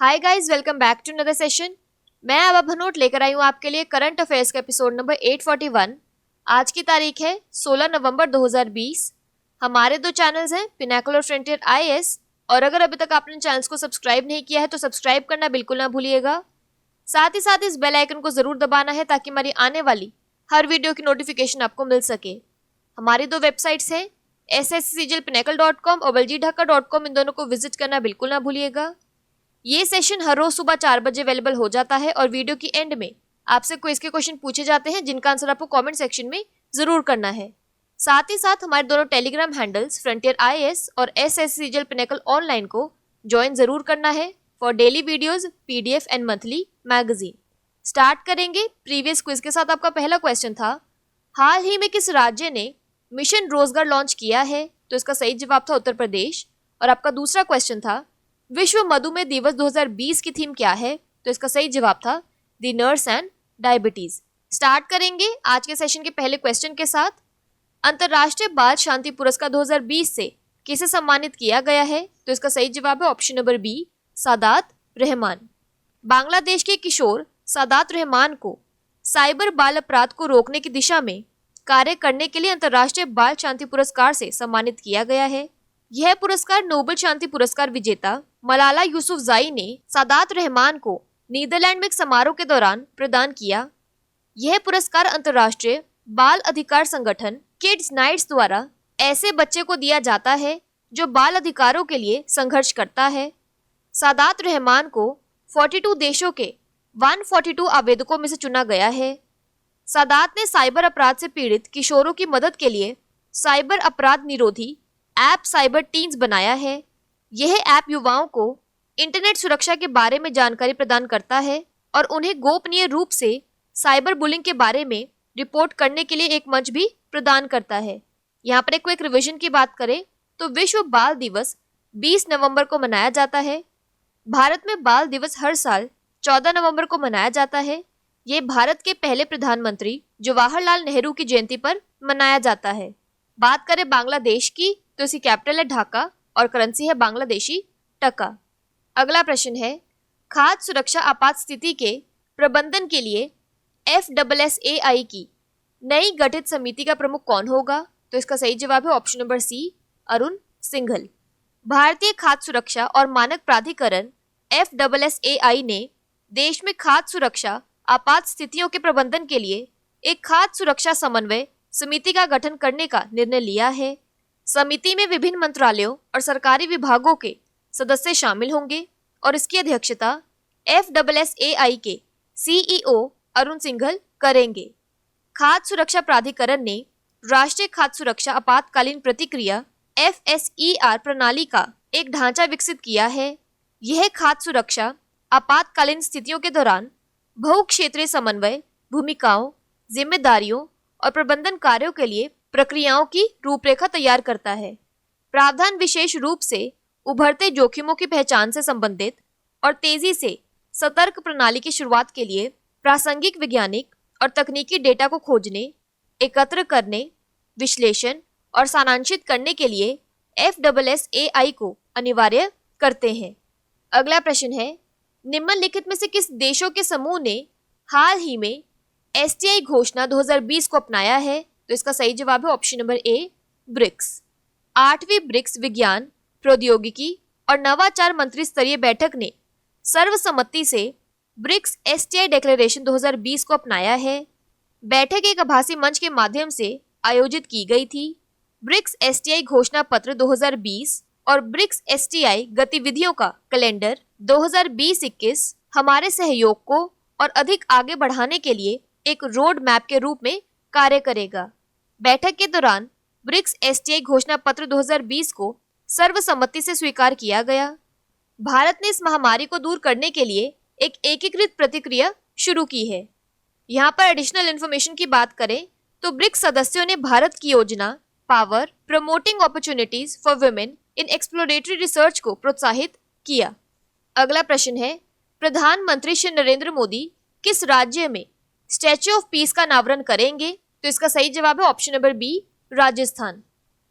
Hi guys, welcome back to another session. मैं आभा भनोट लेकर आई हूँ आपके लिए करंट अफेयर्स का एपिसोड नंबर 841। आज की तारीख है 16 नवंबर 2020। हमारे दो चैनल्स हैं, पिनाकल और फ्रंटियर आईएएस, और अगर अभी तक आपने चैनल्स को सब्सक्राइब नहीं किया है तो सब्सक्राइब करना बिल्कुल ना भूलिएगा। साथ ही साथ इस बेल आइकन को जरूर दबाना है ताकि हमारी आने वाली हर वीडियो की नोटिफिकेशन आपको मिल सके। हमारी दो वेबसाइट्स हैं, sscglpinacle.com और baljeedhakka.com। इन दोनों को विजिट करना बिल्कुल ना भूलिएगा। ये सेशन हर रोज सुबह 4 बजे अवेलेबल हो जाता है और वीडियो की एंड में आपसे क्विज के क्वेश्चन पूछे जाते हैं जिनका आंसर आपको कमेंट सेक्शन में जरूर करना है। साथ ही साथ हमारे दोनों टेलीग्राम हैंडल्स फ्रंटियर आईएएस और एसएससीजीएल पिनेकल ऑनलाइन को ज्वाइन जरूर करना है for daily videos, PDF and monthly magazine. Start करेंगे प्रीवियस क्विज के साथ। आपका पहला क्वेश्चन था, हाल ही में किस राज्य ने मिशन रोजगार लॉन्च किया है? तो इसका सही जवाब था उत्तर प्रदेश। और आपका दूसरा क्वेश्चन था, विश्व मधुमेह दिवस 2020 की थीम क्या है? तो इसका सही जवाब था the nurse and diabetes. Start करेंगे आज के सेशन के पहले क्वेश्चन के साथ। अंतरराष्ट्रीय बाल शांति पुरस्कार 2020 से किसे सम्मानित किया गया है? तो इसका सही जवाब है option number B, Sadat Rahman. Bangladesh के किशोर सादात रहमान को साइबर बाल अपराध को रोकने की दिशा में कार्य करने के लिए अंतरराष्ट्रीय बाल शांति पुरस्कार से सम्मानित किया गया है। यह पुरस्कार नोबेल शांति पुरस्कार विजेता मलाला यूसुफजाई ने सादात रहमान को नीदरलैंड में एक समारोह के दौरान प्रदान किया। यह पुरस्कार अंतर्राष्ट्रीय बाल अधिकार संगठन किड्स नाइट्स द्वारा ऐसे बच्चे को दिया जाता है जो बाल अधिकारों के लिए संघर्ष करता है। सादात रहमान को 42 देशों के 142 आवेदकों में से चुना गया है। सादात ने साइबर अपराध से पीड़ित किशोरों की मदद के लिए साइबर अपराध निरोधी ऐप साइबर टीन्स बनाया है। यह ऐप युवाओं को इंटरनेट सुरक्षा के बारे में जानकारी प्रदान करता है और उन्हें गोपनीय रूप से साइबर बुलिंग के बारे में रिपोर्ट करने के लिए एक मंच भी प्रदान करता है। यहाँ पर एक क्विक रिवीजन की बात करें तो विश्व बाल दिवस 20 नवंबर को मनाया जाता है। भारत में बाल दिवस हर साल 14 नवंबर को मनाया जाता है। ये भारत के पहले प्रधानमंत्री जवाहरलाल नेहरू की जयंती पर मनाया जाता है। बात करें बांग्लादेश की तो इसकी कैपिटल है ढाका और करेंसी है बांग्लादेशी टका। अगला प्रश्न है, खाद्य सुरक्षा आपात स्थिति के प्रबंधन के लिए FSSAI की नई गठित समिति का प्रमुख कौन होगा? तो इसका सही जवाब है option number C, Arun Singhal. भारतीय खाद्य सुरक्षा और मानक प्राधिकरण FSSAI ने देश में खाद्य सुरक्षा आपात स्थितियों के प्रबंधन के लिए एक खाद्य सुरक्षा समन्वय समिति का गठन करने का निर्णय लिया है। समिति में विभिन्न मंत्रालयों और सरकारी विभागों के सदस्य शामिल होंगे और इसकी अध्यक्षता FSSAI के CEO अरुण सिंघल करेंगे। खाद्य सुरक्षा प्राधिकरण ने राष्ट्रीय खाद्य सुरक्षा आपातकालीन प्रतिक्रिया FSER प्रणाली का एक ढांचा विकसित किया है। यह खाद्य सुरक्षा आपातकालीन स्थितियों के दौरान बहुक्षेत्रीय समन्वय, भूमिकाओं, जिम्मेदारियों और प्रबंधन कार्यों के लिए प्रक्रियाओं की रूपरेखा तैयार करता है। प्रावधान विशेष रूप से उभरते जोखिमों की पहचान से संबंधित और तेजी से सतर्क प्रणाली की शुरुआत के लिए प्रासंगिक वैज्ञानिक और तकनीकी डेटा को खोजने, एकत्र करने, विश्लेषण और सारांशित करने के लिए FSSAI को अनिवार्य करते हैं। अगला प्रश्न है, निम्नलिखित में से किस देशों के समूह ने हाल ही में STI घोषणा 2020 को अपनाया है? तो इसका सही जवाब है ऑप्शन नंबर ए, ब्रिक्स। 8वीं ब्रिक्स विज्ञान, प्रौद्योगिकी और नवाचार मंत्री स्तरीय बैठक ने सर्वसम्मति से ब्रिक्स STI डिक्लेरेशन 2020 को अपनाया है। बैठक एक आभासी मंच के माध्यम से आयोजित की गई थी। ब्रिक्स STI घोषणा पत्र 2020 और ब्रिक्स STI गतिविधियों का कैलेंडर 2020-21 हमारे सहयोग को और अधिक आगे बढ़ाने के लिए एक रोड मैप के रूप में कार्य करेगा। बैठक के दौरान ब्रिक्स STI घोषणा पत्र 2020 को सर्वसम्मति से स्वीकार किया गया। भारत ने इस महामारी को दूर करने के लिए एक एकीकृत प्रतिक्रिया शुरू की है। यहाँ पर एडिशनल इन्फॉर्मेशन की बात करें तो ब्रिक्स सदस्यों ने भारत की योजना power promoting opportunities for women in exploratory research को प्रोत्साहित किया। अगला प्रश्न है, प्रधानमंत्री श्री नरेंद्र मोदी किस राज्य में स्टैच्यू ऑफ पीस का अनावरण करेंगे? तो इसका सही जवाब है ऑप्शन नंबर बी, राजस्थान।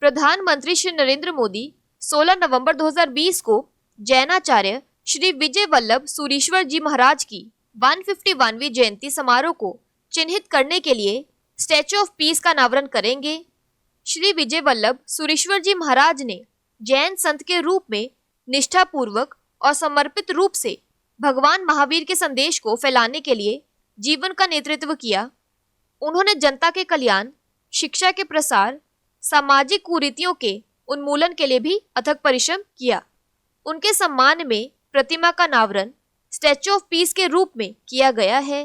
प्रधानमंत्री श्री नरेंद्र मोदी 16 नवंबर 2020 को जैनाचार्य श्री विजय वल्लभ सूरीश्वर जी महाराज की 151वीं जयंती समारोह को चिन्हित करने के लिए स्टैच्यू ऑफ पीस का अनावरण करेंगे। श्री विजय वल्लभ सूरीश्वर जी महाराज ने जैन संत के रूप में निष्ठापूर्वक और समर्पित रूप से भगवान महावीर के संदेश को फैलाने के लिए जीवन का नेतृत्व किया। उन्होंने जनता के कल्याण, शिक्षा के प्रसार, सामाजिक कुरीतियों के उन्मूलन के लिए भी अथक परिश्रम किया। उनके सम्मान में प्रतिमा का अनावरण स्टैच्यू ऑफ पीस के रूप में किया गया है।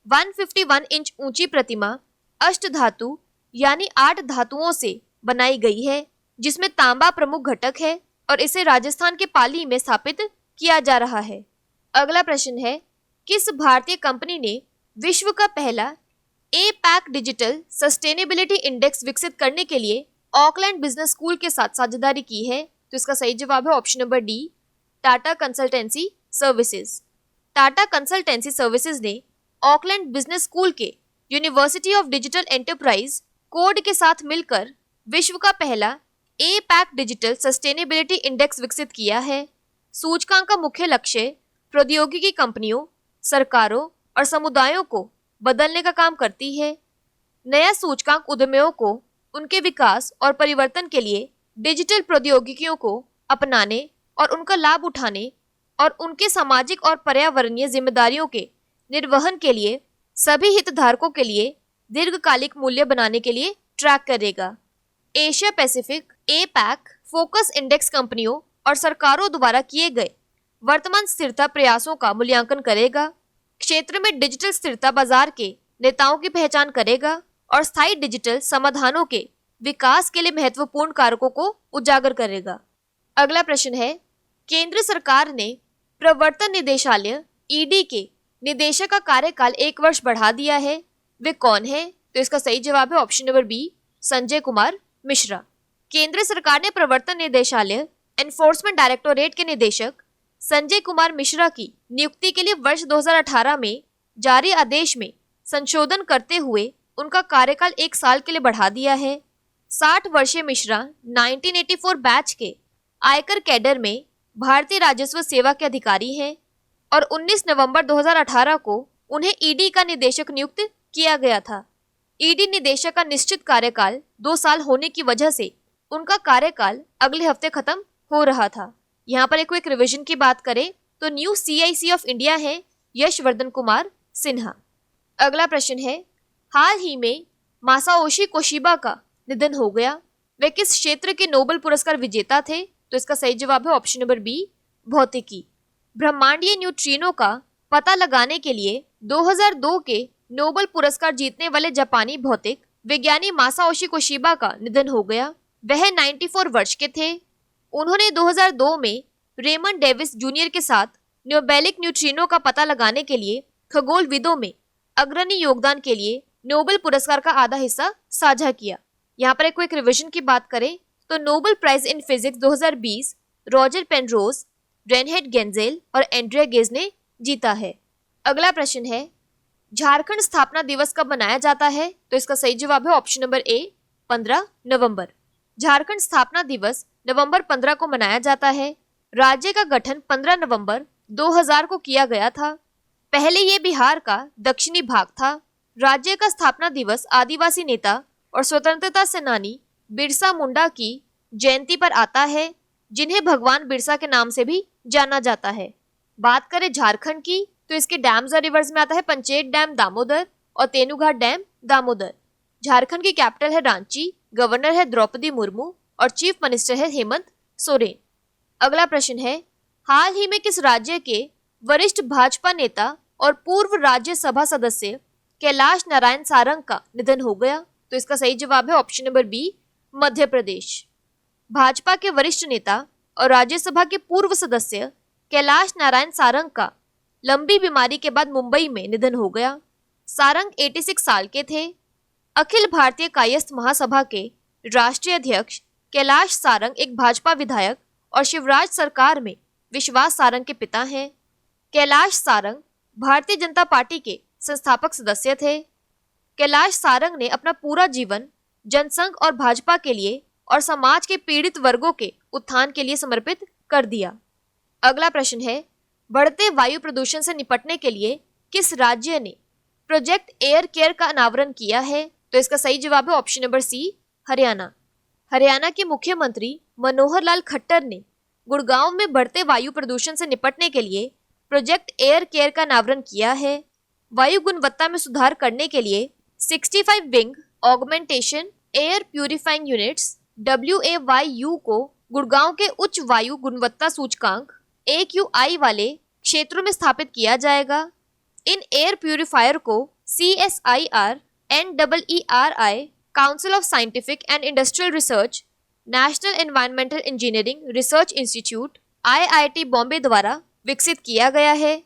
151 इंच ऊंची प्रतिमा अष्ट धातु यानी 8 धातुओं से बनाई गई है, जिसमें तांबा प्रमुख घटक है और इसे राजस्थान के पाली में स्थापित किया जा रहा है। अगला प्रश्न है, किस भारतीय कंपनी ने विश्व का पहला APAC डिजिटल सस्टेनेबिलिटी इंडेक्स विकसित करने के लिए ऑकलैंड बिजनेस स्कूल के साथ साझेदारी की है? तो इसका सही जवाब है option number D, Tata consultancy services. Tata consultancy services ने ऑकलैंड बिजनेस स्कूल के university of digital enterprise code के साथ मिलकर विश्व का पहला APAC डिजिटल सस्टेनेबिलिटी इंडेक्स विकसित किया है। सूचकांक का मुख्य लक्ष्य प्रौद्योगिकी कंपनियों, सरकारों और समुदायों को बदलने का काम करती है। नया सूचकांक उद्यमियों को उनके विकास और परिवर्तन के लिए डिजिटल प्रौद्योगिकियों को अपनाने और उनका लाभ उठाने और उनके सामाजिक और पर्यावरणीय जिम्मेदारियों के निर्वहन के लिए सभी हितधारकों के लिए दीर्घकालिक मूल्य बनाने के लिए ट्रैक करेगा। Asia Pacific APAC focus index कंपनियों और सरकारों द्वारा किए गए वर्तमान स्थिरता प्रयासों का मूल्यांकन करेगा। क्षेत्र में डिजिटल स्थिरता बाजार के नेताओं की पहचान करेगा और स्थायी डिजिटल समाधानों के विकास के लिए महत्वपूर्ण कारकों को उजागर करेगा। अगला प्रश्न है, केंद्र सरकार ने प्रवर्तन निदेशालय ED के निदेशक का कार्यकाल 1 वर्ष बढ़ा दिया है। वे कौन है? तो इसका सही जवाब है option number B, Sanjay Kumar Mishra. केंद्र सरकार ने प्रवर्तन निदेशालय एनफोर्समेंट डायरेक्टोरेट के निदेशक संजय कुमार मिश्रा की नियुक्ति के लिए वर्ष 2018 में जारी आदेश में संशोधन करते हुए उनका कार्यकाल 1 साल के लिए बढ़ा दिया है। 60 वर्षीय मिश्रा 1984 बैच के आयकर कैडर में भारतीय राजस्व सेवा के अधिकारी हैं और 19 नवंबर 2018 को उन्हें ED का निदेशक नियुक्त किया गया था। ED निदेशक का निश्चित कार्यकाल 2 साल होने की वजह से उनका कार्यकाल अगले हफ्ते खत्म हो रहा था। यहाँ पर एक रिवीजन की बात करें तो न्यू CIC ऑफ इंडिया है यशवर्धन कुमार सिन्हा। अगला प्रश्न है, हाल ही में मासाओशी कोशिबा का निधन हो गया। वे किस क्षेत्र के नोबेल पुरस्कार विजेता थे? तो इसका सही जवाब है ऑप्शन नंबर बी, भौतिकी। ब्रह्मांडीय न्यूट्रिनो का पता लगाने के लिए 2002 के नोबेल पुरस्कार जीतने वाले जापानी भौतिक विज्ञानी मासाओशी कोशिबा का निधन हो गया। वह 94 वर्ष के थे। उन्होंने 2002 में रेमंड डेविस जूनियर के साथ नोबेलिक न्यूट्रिनो का पता लगाने के लिए खगोलविदों में अग्रणी योगदान के लिए नोबेल पुरस्कार का आधा हिस्सा साझा किया। यहाँ पर एक रिवीजन की बात करें तो Nobel prize in physics 2020 Roger Penrose, Reinhard Genzel और एंड्रिया गेज ने जीता है। अगला प्रश्न है, झारखंड स्थापना दिवस कब मनाया जाता है? तो इसका सही जवाब है ऑप्शन नंबर ए, 15 नवंबर। झारखंड स्थापना दिवस नवंबर 15 को मनाया जाता है। राज्य का गठन 15 नवंबर 2000 को किया गया था। पहले ये बिहार का दक्षिणी भाग था। राज्य का स्थापना दिवस आदिवासी नेता और स्वतंत्रता सेनानी बिरसा मुंडा की जयंती पर आता है, जिन्हें भगवान बिरसा के नाम से भी जाना जाता है। बात करें झारखंड की तो इसके डैम्स और रिवर्स में आता है पंचेत डैम दामोदर और तेनुघाट डैम दामोदर। झारखंड की कैपिटल है रांची, गवर्नर है द्रौपदी मुर्मू और चीफ मिनिस्टर है हेमंत सोरेन। अगला प्रश्न है, हाल ही में किस राज्य के वरिष्ठ भाजपा नेता और पूर्व राज्यसभा सदस्य कैलाश नारायण सारंग का निधन हो गया? तो इसका सही जवाब है option number B, Madhya Pradesh. Bhajpa के वरिष्ठ नेता और राज्यसभा के पूर्व सदस्य कैलाश नारायण सारंग का लंबी बीमारी के बाद मुंबई में निधन हो गया। सारंग 86 साल के थे। अखिल भारतीय कायस्थ महासभा के राष्ट्रीय अध्यक्ष कैलाश सारंग एक भाजपा विधायक और शिवराज सरकार में विश्वास सारंग के पिता हैं। कैलाश सारंग भारतीय जनता पार्टी के संस्थापक सदस्य थे। कैलाश सारंग ने अपना पूरा जीवन जनसंघ और भाजपा के लिए और समाज के पीड़ित वर्गों के उत्थान के लिए समर्पित कर दिया। अगला प्रश्न है, बढ़ते वायु प्रदूषण से निपटने के लिए किस राज्य ने प्रोजेक्ट एयर केयर का अनावरण किया है? तो इसका सही जवाब है option number C, Haryana. Haryana के मुख्यमंत्री मनोहर लाल खट्टर ने गुड़गांव में बढ़ते वायु प्रदूषण से निपटने के लिए प्रोजेक्ट एयर केयर का अनावरण किया है। वायु गुणवत्ता में सुधार करने के लिए 65 wing augmentation air purifying units WAYU को गुड़गांव के उच्च वायु गुणवत्ता सूचकांक AQI वाले क्षेत्रों में स्थापित किया जाएगा। इन एयर प्यूरिफायर को CSIR, NEERI, council of scientific and industrial research, national environmental engineering research institute IIT Bombay द्वारा विकसित किया गया है।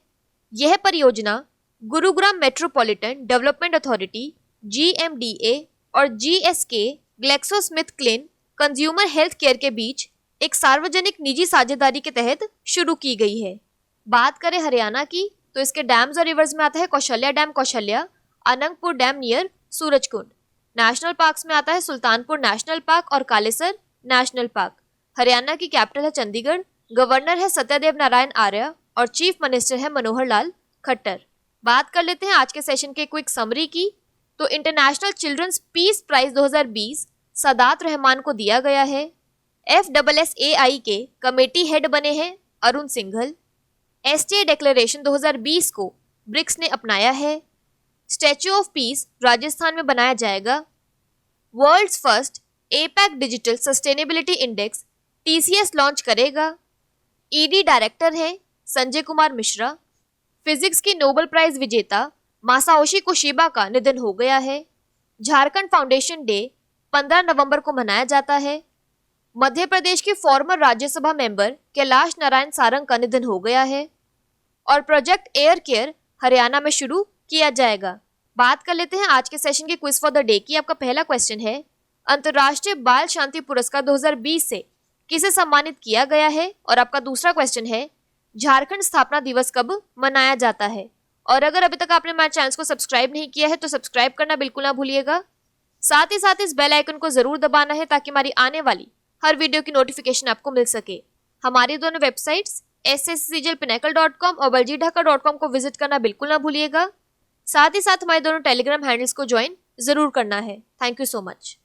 यह परियोजना Gurugram metropolitan development authority GMDA और GSK GlaxoSmithKline consumer health care के बीच एक सार्वजनिक निजी साझेदारी के तहत शुरू की गई है। बात करें हरियाणा की तो इसके डैम्स और रिवर्स में आता है Kaushalya dam Kaushalya, Anangpur dam near Surajkund. National parks में आता है सुल्तानपुर नेशनल पार्क और कालेसर नेशनल पार्क। हरियाणा की कैपिटल है चंडीगढ़, गवर्नर है सत्यदेव नारायण आर्य और चीफ मिनिस्टर है मनोहर लाल खट्टर। बात कर लेते हैं आज के सेशन के क्विक समरी की। तो international children's peace prize 2020 Sadat Rahman को दिया गया है। FSSAI के कमेटी हेड बने हैं अरुण सिंघल। STA डिक्लेरेशन 2020 को ब्रिक्स ने अपनाया है। स्टैच्यू ऑफ पीस राजस्थान में बनाया जाएगा। World's first APEC digital sustainability index TCS launch करेगा। ED डायरेक्टर है संजय कुमार मिश्रा। फिजिक्स की नोबेल प्राइज विजेता मासाओशी कोशिबा का निधन हो गया है। झारखंड फाउंडेशन डे 15 नवंबर को मनाया जाता है। मध्य प्रदेश के फॉर्मर राज्यसभा मेंबर कैलाश नारायण सारंग का निधन हो गया है। और प्रोजेक्ट एयर केयर हरियाणा में शुरू किया जाएगा। बात कर लेते हैं आज के सेशन के क्विज फॉर द डे की। आपका पहला क्वेश्चन है, अंतर्राष्ट्रीय बाल शांति पुरस्कार 2020 से किसे सम्मानित किया गया है? और आपका दूसरा क्वेश्चन है, झारखंड स्थापना दिवस कब मनाया जाता है? और अगर अभी तक आपने हमारे चैनल को सब्सक्राइब नहीं किया है तो सब्सक्राइब करना बिल्कुल ना भूलिएगा। साथ ही साथ इस बेल आइकन को जरूर दबाना है ताकि हमारी आने वाली हर वीडियो की नोटिफिकेशन आपको मिल सके। हमारी दोनों वेबसाइट्स sscglpinnacle.com और baljeetdhaka.com को विजिट करना बिल्कुल ना भूलिएगा। साथ ही साथ हमारे दोनों टेलीग्राम हैंडल्स को ज्वाइन जरूर करना है। Thank you so much.